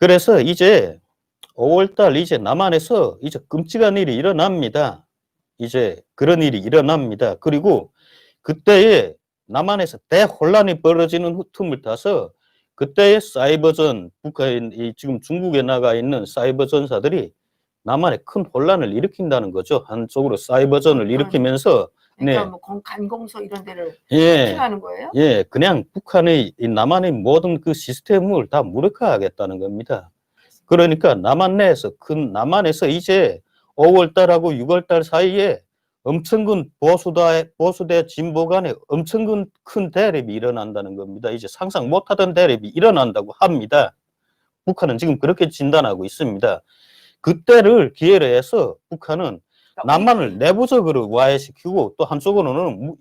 그래서 이제 5월달 이제 남한에서 이제 끔찍한 일이 일어납니다. 이제 그런 일이 일어납니다. 그리고 그때에 남한에서 대혼란이 벌어지는 틈을 타서 그때의 사이버전, 북한이 지금 중국에 나가 있는 사이버 전사들이 남한에 큰 혼란을 일으킨다는 거죠. 한쪽으로 사이버전을 일으키면서 그러니까 네. 뭐 간공서 이런 데를 예, 해킹하는 거예요? 예, 그냥 북한의 남한의 모든 그 시스템을 다 무력화하겠다는 겁니다. 그러니까 남한에서 이제 5월달하고 6월달 사이에 엄청 큰 보수대 진보 간에 엄청 큰 대립이 일어난다는 겁니다. 이제 상상 못하던 대립이 일어난다고 합니다. 북한은 지금 그렇게 진단하고 있습니다. 그때를 기회로 해서 북한은 남한을 내부적으로 와해시키고 또 한쪽으로는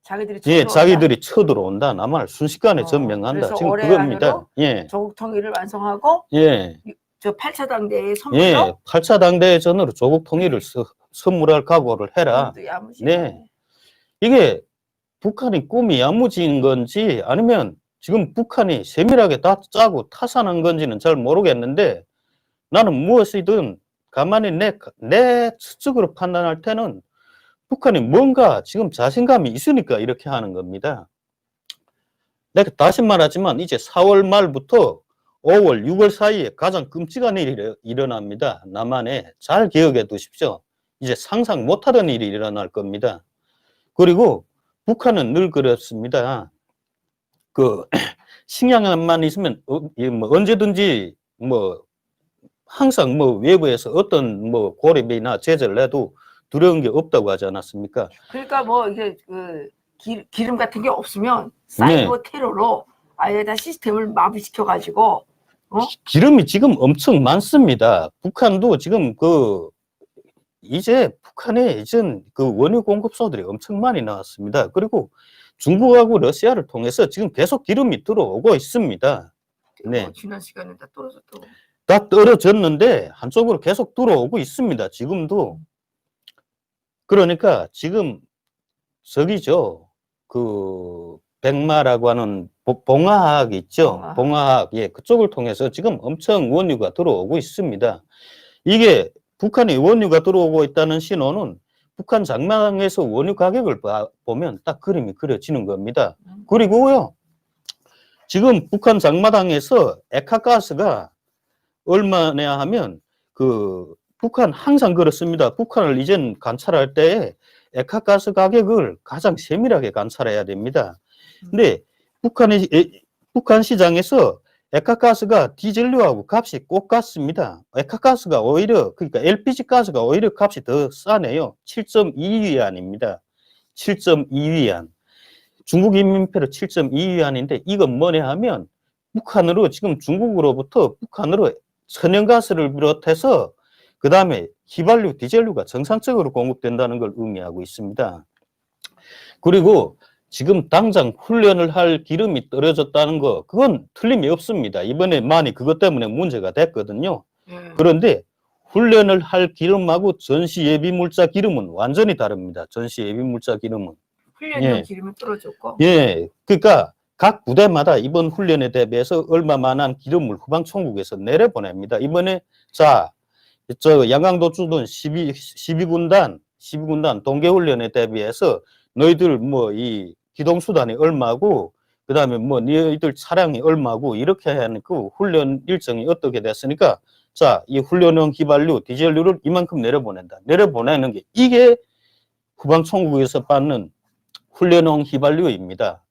자기들이 쳐들어온다. 남한을 순식간에 점령한다. 지금 그겁니다. 예. 조국 통일을 완성하고 예. 저 8차 당대의 선물로 예. 8차 당대전으로 조국 통일을 선물할 각오를 해라. 네. 이게 북한이 꿈이 야무진 건지 아니면 지금 북한이 세밀하게 다 짜고 타산한 건지는 잘 모르겠는데 나는 무엇이든 가만히 내 추측으로 판단할 때는 북한이 뭔가 지금 자신감이 있으니까 이렇게 하는 겁니다. 내가 다시 말하지만 이제 4월 말부터 5월, 6월 사이에 가장 끔찍한 일이 일어납니다. 남한에 잘 기억해 두십시오. 이제 상상 못하던 일이 일어날 겁니다. 그리고 북한은 늘 그렇습니다. 식량만 있으면 언제든지 항상 외부에서 어떤 고립이나 제재를 해도 두려운 게 없다고 하지 않았습니까? 그러니까 이게 기름 같은 게 없으면 사이버 테러로 아예 다 시스템을 마비시켜가지고 기름이 지금 엄청 많습니다. 북한도 지금 이제 북한에 이전 원유 공급소들이 엄청 많이 나왔습니다. 그리고 중국하고 러시아를 통해서 지금 계속 기름이 들어오고 있습니다. 네. 지난 시간에 다 떨어졌다고. 다 떨어졌는데 한쪽으로 계속 들어오고 있습니다. 지금도. 그러니까 지금 저기죠. 백마라고 하는 봉화학 있죠. 봉화학. 예, 그쪽을 통해서 지금 엄청 원유가 들어오고 있습니다. 이게 북한이 원유가 들어오고 있다는 신호는 북한 장망에서 원유 가격을 보면 딱 그림이 그려지는 겁니다. 그리고요, 지금 북한 장마당에서 액화가스가 얼마냐 하면 북한 항상 그렇습니다. 북한을 이젠 관찰할 때 액화가스 가격을 가장 세밀하게 관찰해야 됩니다. 근데 북한 시장에서 액화가스가 디젤료하고 값이 꼭 같습니다. 액화가스가 그러니까 LPG 가스가 오히려 값이 더 싸네요. 7.2위안입니다. 7.2위안. 중국 인민폐로 7.2위안인데 이건 뭐냐 하면 지금 중국으로부터 북한으로 천연가스를 비롯해서 그 다음에 휘발유, 디젤류가 정상적으로 공급된다는 걸 의미하고 있습니다. 그리고 지금 당장 훈련을 할 기름이 떨어졌다는 거, 그건 틀림이 없습니다. 이번에 많이 그것 때문에 문제가 됐거든요. 그런데 훈련을 할 기름하고 전시 예비물자 기름은 완전히 다릅니다. 전시 예비물자 기름은. 훈련용 기름이 떨어졌고. 예. 그러니까 각 부대마다 이번 훈련에 대비해서 얼마만한 기름을 후방총국에서 내려보냅니다. 이번에 양강도주둔 12군단 동계훈련에 대비해서 너희들 이 기동수단이 얼마고 그 다음에 너희들 차량이 얼마고 이렇게 하는 그 훈련 일정이 어떻게 됐으니까 이 훈련용 휘발유, 디젤류를 이만큼 내려보내는 게 이게 후방총국에서 받는 훈련용 휘발유입니다.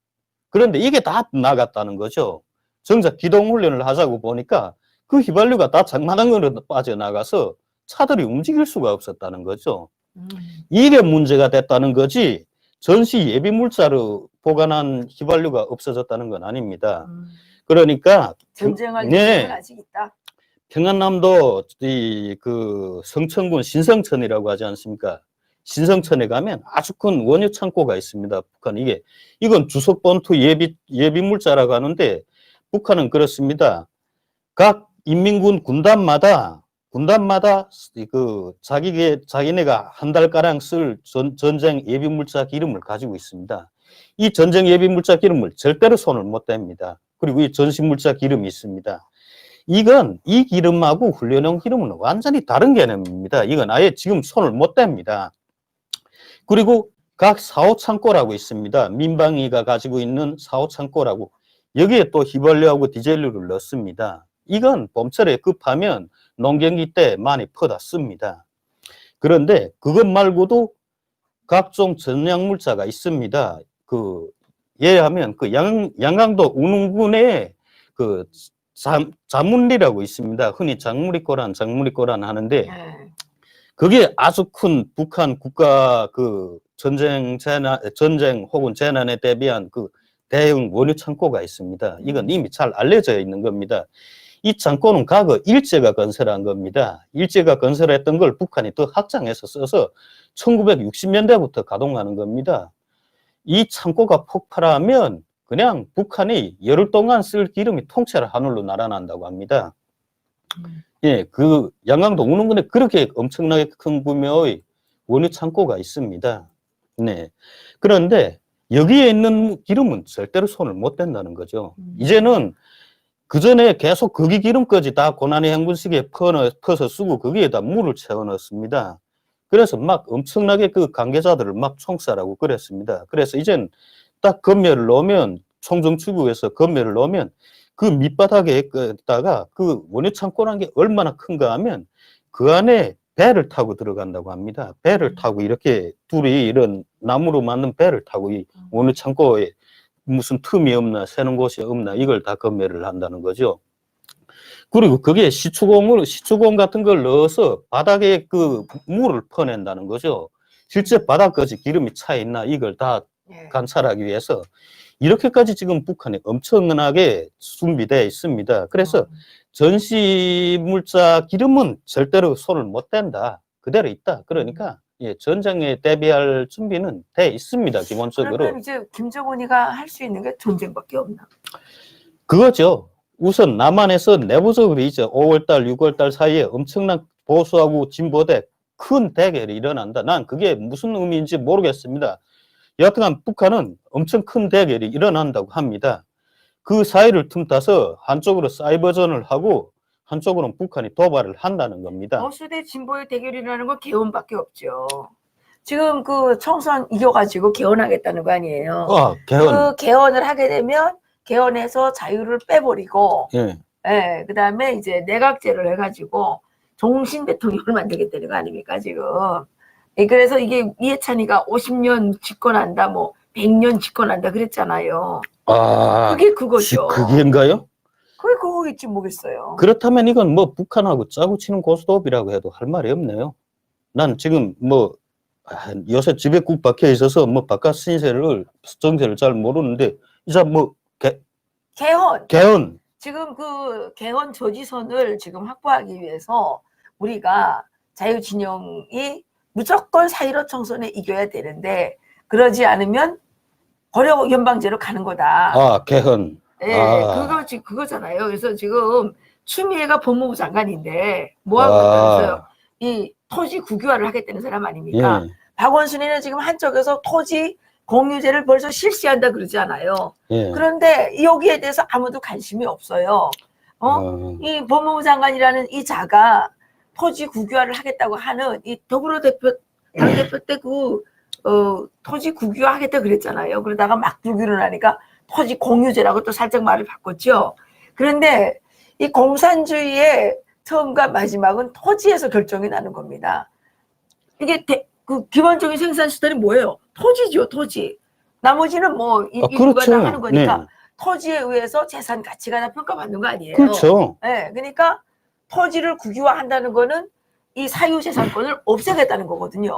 그런데 이게 다 나갔다는 거죠. 정작 기동훈련을 하자고 보니까 그 휘발유가 다 장마당으로 빠져나가서 차들이 움직일 수가 없었다는 거죠. 이게 문제가 됐다는 거지 전시 예비물자로 보관한 휘발유가 없어졌다는 건 아닙니다. 그러니까 전쟁할 일은 아직 있다. 평안남도 성천군 신성천이라고 하지 않습니까? 신성천에 가면 아주 큰 원유 창고가 있습니다. 이건 주석본투 예비물자라고 하는데 북한은 그렇습니다. 각 인민군 군단마다 자기네가 한 달가량 쓸 전쟁 예비물자 기름을 가지고 있습니다. 이 전쟁 예비물자 기름을 절대로 손을 못 댑니다. 그리고 이 전신물자 기름이 있습니다. 이건 이 기름하고 훈련용 기름은 완전히 다른 개념입니다. 이건 아예 지금 손을 못 댑니다. 그리고 각 사후 창고라고 있습니다. 민방위가 가지고 있는 사후 창고라고, 여기에 또 휘발유하고 디젤유를 넣습니다. 이건 봄철에 급하면 농경기 때 많이 퍼다 씁니다. 그런데 그것 말고도 각종 전약물자가 있습니다. 예하면 양강도 운흥군에 자문리라고 있습니다. 흔히 장무리꼬란 하는데, 네. 그게 아주 큰 북한 국가 전쟁 혹은 재난에 대비한 대형 원유 창고가 있습니다. 이건 이미 잘 알려져 있는 겁니다. 이 창고는 과거 일제가 건설한 겁니다. 일제가 건설했던 걸 북한이 더 확장해서 써서 1960년대부터 가동하는 겁니다. 이 창고가 폭발하면 그냥 북한이 열흘 동안 쓸 기름이 통째로 하늘로 날아난다고 합니다. 예, 양강도 운흥군에 그렇게 엄청나게 큰 규모의 원유 창고가 있습니다. 네. 그런데 여기에 있는 기름은 절대로 손을 못 댄다는 거죠. 이제는 그 전에 계속 거기 기름까지 다 고난의 행군식에 퍼서 쓰고 거기에다 물을 채워 넣습니다. 그래서 막 엄청나게 관계자들을 막 총살하고 그랬습니다. 그래서 이젠 딱 건멸을 놓으면, 총정추구에서 건멸을 놓으면 그 밑바닥에다가 원유 창고라는 게 얼마나 큰가 하면 그 안에 배를 타고 들어간다고 합니다. 배를 타고 이렇게 둘이 이런 나무로 만든 배를 타고 이 원유 창고에 무슨 틈이 없나, 새는 곳이 없나, 이걸 다 건멸을 한다는 거죠. 그리고 그게 시추공 같은 걸 넣어서 바닥에 물을 퍼낸다는 거죠. 실제 바닥까지 기름이 차 있나, 이걸 다 관찰하기 위해서 이렇게까지 지금 북한이 엄청나게 준비되어 있습니다. 그래서 전시물자 기름은 절대로 손을 못 댄다. 그대로 있다. 그러니까 전쟁에 대비할 준비는 돼 있습니다. 기본적으로. 그러면 이제 김정은이가 할 수 있는 게 전쟁밖에 없나? 그거죠. 우선 남한에서 내부적으로 이제 5월달, 6월달 사이에 엄청난 보수하고 진보대 큰 대결이 일어난다. 난 그게 무슨 의미인지 모르겠습니다. 여하튼 북한은 엄청 큰 대결이 일어난다고 합니다. 그 사이를 틈타서 한쪽으로 사이버전을 하고 한쪽으로는 북한이 도발을 한다는 겁니다. 보수대 진보의 대결이라는 건 개헌밖에 없죠. 지금 총선 이겨가지고 개헌하겠다는 거 아니에요. 개헌. 개헌을 하게 되면 개헌에서 자유를 빼버리고, 그다음에 이제 내각제를 해가지고 종신 대통령을 만들겠다는 거 아닙니까 지금? 그래서 이게 이해찬이가 50년 집권한다, 100년 집권한다 그랬잖아요. 그게 그거죠. 그게인가요? 그게 그거겠지 뭐겠어요. 그렇다면 이건 북한하고 짜고 치는 고스톱이라고 해도 할 말이 없네요. 난 지금 요새 집에 꾹 박혀 있어서 바깥 정세를 잘 모르는데 이제 개헌. 지금 개헌 저지선을 지금 확보하기 위해서 우리가 자유진영이 무조건 4.15 총선에 이겨야 되는데, 그러지 않으면 고려 연방제로 가는 거다. 개헌. 그거잖아요. 그래서 지금 추미애가 법무부 장관인데 뭐하고 있다면서요? 이 토지 국유화를 하겠다는 사람 아닙니까? 박원순이는 지금 한쪽에서 토지 공유제를 벌써 실시한다 그러지 않아요. 그런데 여기에 대해서 아무도 관심이 없어요. 이 법무부 장관이라는 이 자가 토지 국유화를 하겠다고 하는 이 당대표 때 토지 국유화 하겠다 그랬잖아요. 그러다가 막 불고 일어나니까 토지 공유제라고 또 살짝 말을 바꿨죠. 그런데 이 공산주의의 처음과 마지막은 토지에서 결정이 나는 겁니다. 이게 기본적인 생산 시설이 뭐예요? 토지죠, 토지. 나머지는 인류가 다 하는 거니까 토지에 의해서 재산 가치가 다 평가받는 거 아니에요? 그렇죠. 그러니까 토지를 국유화한다는 거는 이 사유재산권을 없애겠다는 거거든요.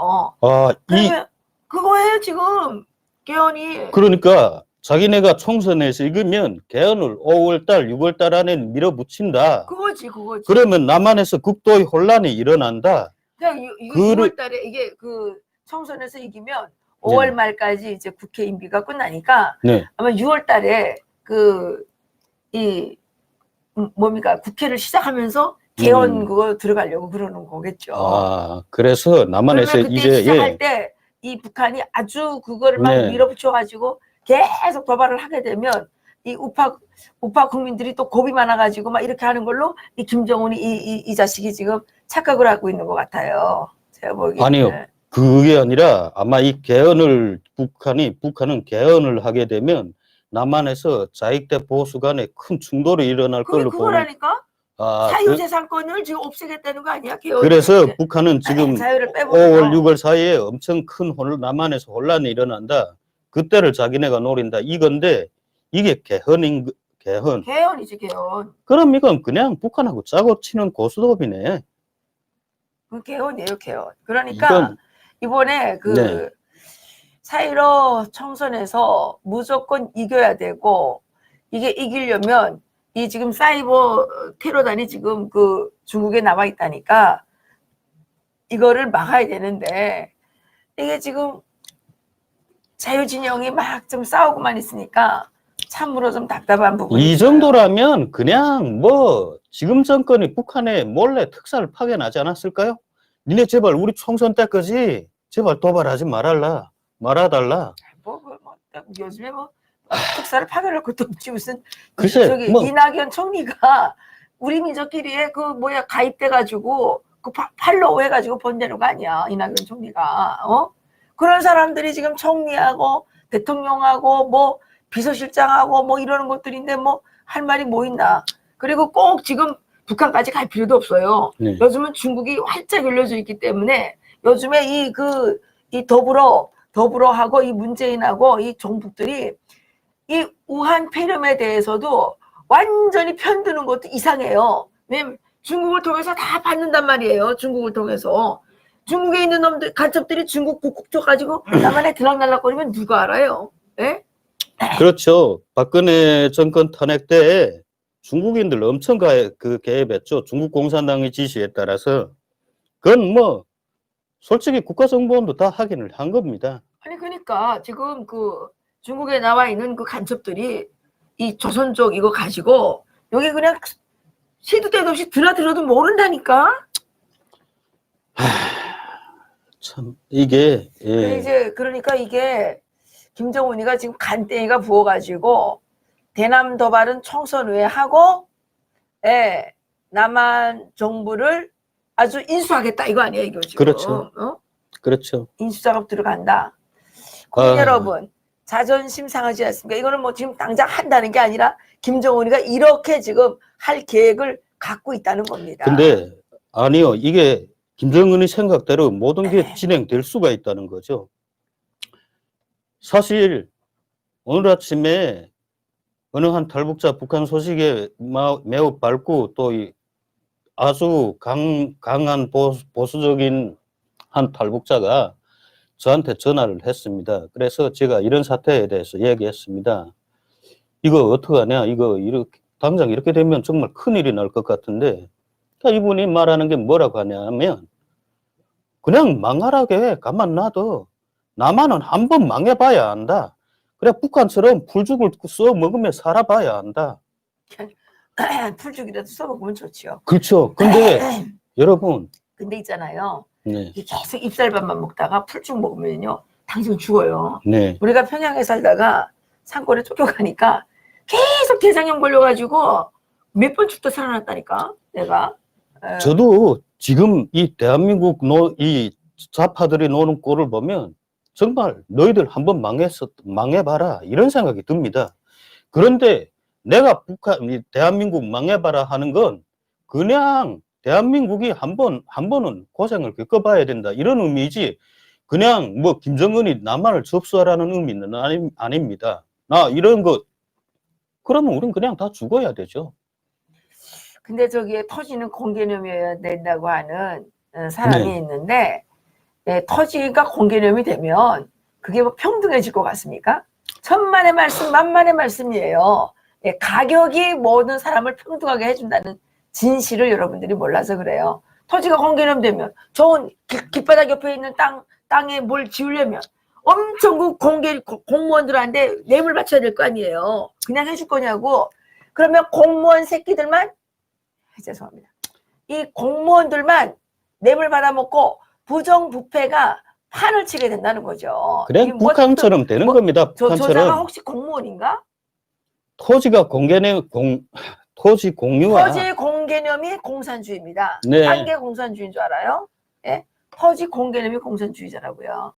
그러면 그거예요 지금 개헌이. 그러니까 자기네가 총선에서 이기면 개헌을 5월달, 6월달 안에 밀어붙인다. 그거지. 그러면 남한에서 극도의 혼란이 일어난다. 그냥 6월달에 이게 총선에서 이기면 5월 말까지 이제 국회 임기가 끝나니까 아마 6월달에 국회를 시작하면서 개헌 그거 들어가려고 그러는 거겠죠. 그래서 남한에서 그때 이제 시작할 때 이 북한이 아주 그거를 막 밀어붙여가지고 계속 도발을 하게 되면 이 우파 국민들이 또 겁이 많아가지고 막 이렇게 하는 걸로 이 김정은이 이 자식이 지금 착각을 하고 있는 것 같아요. 제가 보기에는. 아니요. 그게 아니라 아마 이 개헌은 개헌을 하게 되면 남한에서 자익대 보수 간에 큰 충돌이 일어날 그게 걸로 보는. 그거라니까? 아, 사유재산권을 지금 없애겠다는 거 아니야? 개헌을 그래서 이제. 북한은 지금 자유를 빼버려. 5월, 6월 사이에 엄청 큰 남한에서 혼란이 일어난다. 그때를 자기네가 노린다. 이건데 이게 개헌. 개헌이지 개헌. 그럼 이건 그냥 북한하고 짜고 치는 고스톱이네. 그 개헌이에요 개헌. 그러니까 이건, 이번에 그 네. 4.15 총선에서 무조건 이겨야 되고 이게 이기려면 이 지금 사이버 테러단이 지금 그 중국에 나와 있다니까 이거를 막아야 되는데 이게 지금 자유진영이 막 좀 싸우고만 있으니까 참으로 좀 답답한 부분이 이 있어요. 정도라면 그냥 뭐 지금 정권이 북한에 몰래 특사를 파견하지 않았을까요? 니네 제발 우리 총선 때까지 제발 도발하지 말아달라. 뭐 요즘에 뭐 특사를 파견할 것도 없지 무슨 글쎄, 저기 뭐. 이낙연 총리가 우리 민족끼리에 그 뭐야 가입돼가지고 그 팔로우 해가지고 번대는 거 아니야 이낙연 총리가 그런 사람들이 지금 총리하고 대통령하고 뭐 비서실장하고 뭐 이러는 것들인데 뭐 할 말이 뭐 있나. 그리고 꼭 지금 북한까지 갈 필요도 없어요. 네. 요즘은 중국이 활짝 열려져 있기 때문에 요즘에 이 더불어하고 이 문재인하고 이 종북들이 이 우한 폐렴에 대해서도 완전히 편드는 것도 이상해요. 왜냐면 중국을 통해서 다 받는단 말이에요. 중국을 통해서. 중국에 있는 놈들, 간첩들이 중국 국적 가지고 남한에 들락날락거리면 누가 알아요? 예? 그렇죠. 박근혜 정권 탄핵 때 중국인들 엄청 개입했죠. 중국 공산당의 지시에 따라서. 그건 뭐 솔직히 국가정보원도 다 확인을 한 겁니다. 아니 그러니까 지금 그 중국에 나와 있는 그 간첩들이 이 조선 쪽 이거 가지고 여기 그냥 시도 때도 없이 드나들어도 모른다니까. 참 이게 이제 그러니까 이게 김정은이가 지금 간땡이가 부어가지고 대남 도발은 총선 후에 하고 남한 정부를 아주 인수하겠다 이거 아니에요 이거 지금. 그렇죠. 그렇죠. 인수작업 들어간다. 국민 여러분 자존심 상하지 않습니까? 이거는 뭐 지금 당장 한다는 게 아니라 김정은이가 이렇게 지금 할 계획을 갖고 있다는 겁니다. 근데 아니요. 이게 김정은의 생각대로 모든 게 진행될 수가 있다는 거죠. 사실 오늘 아침에 어느 한 탈북자 북한 소식에 매우 밝고 또 아주 강한 보수적인 한 탈북자가 저한테 전화를 했습니다. 그래서 제가 이런 사태에 대해서 얘기했습니다. 이거 어떡하냐? 이거 당장 이렇게 되면 정말 큰일이 날 것 같은데 그러니까 이분이 말하는 게 뭐라고 하냐면 그냥 망하라게 가만 놔둬. 남한은 한번 망해봐야 한다. 그래 북한처럼 풀죽을 써 먹으며 살아봐야 한다. 풀죽이라도 써먹으면 좋죠. 그렇죠. 근데 여러분. 근데 있잖아요. 네. 계속 잎살밥만 먹다가 풀죽 먹으면요. 당신 죽어요. 네. 우리가 평양에 살다가 산골에 쫓겨가니까 계속 대장염 걸려가지고 몇 번 죽다 살아났다니까 내가. 저도 지금 이 대한민국 이 좌파들이 노는 꼴을 보면 정말 너희들 한번 망해봐라 이런 생각이 듭니다. 그런데 내가 대한민국 망해봐라 하는 건 그냥 대한민국이 한 번은 고생을 겪어봐야 된다 이런 의미이지 그냥 뭐 김정은이 남한을 접수하라는 의미는 아닙니다. 이런 거 그러면 우린 그냥 다 죽어야 되죠. 근데 저기에 토지는 공개념이어야 된다고 하는 사람이 네. 있는데 토지가 공개념이 되면 그게 뭐 평등해질 것 같습니까? 천만의 말씀 만만의 말씀이에요. 가격이 모든 사람을 평등하게 해준다는 진실을 여러분들이 몰라서 그래요. 토지가 공개념 되면 좋은 길바닥 옆에 있는 땅에 뭘 지으려면 엄청 그 공무원들한테 뇌물 바쳐야 될 거 아니에요. 그냥 해줄 거냐고. 그러면 공무원 새끼들만 죄송합니다. 이 공무원들만 뇌물 받아먹고 부정부패가 판을 치게 된다는 거죠. 그래 북한처럼 되는 겁니다. 북한처럼. 저자가 혹시 공무원인가? 토지가 토지 공유와 토지 공개념이 공산주의입니다. 네. 딴 게 공산주의인 줄 알아요? 예? 토지 공개념이 공산주의자라고요.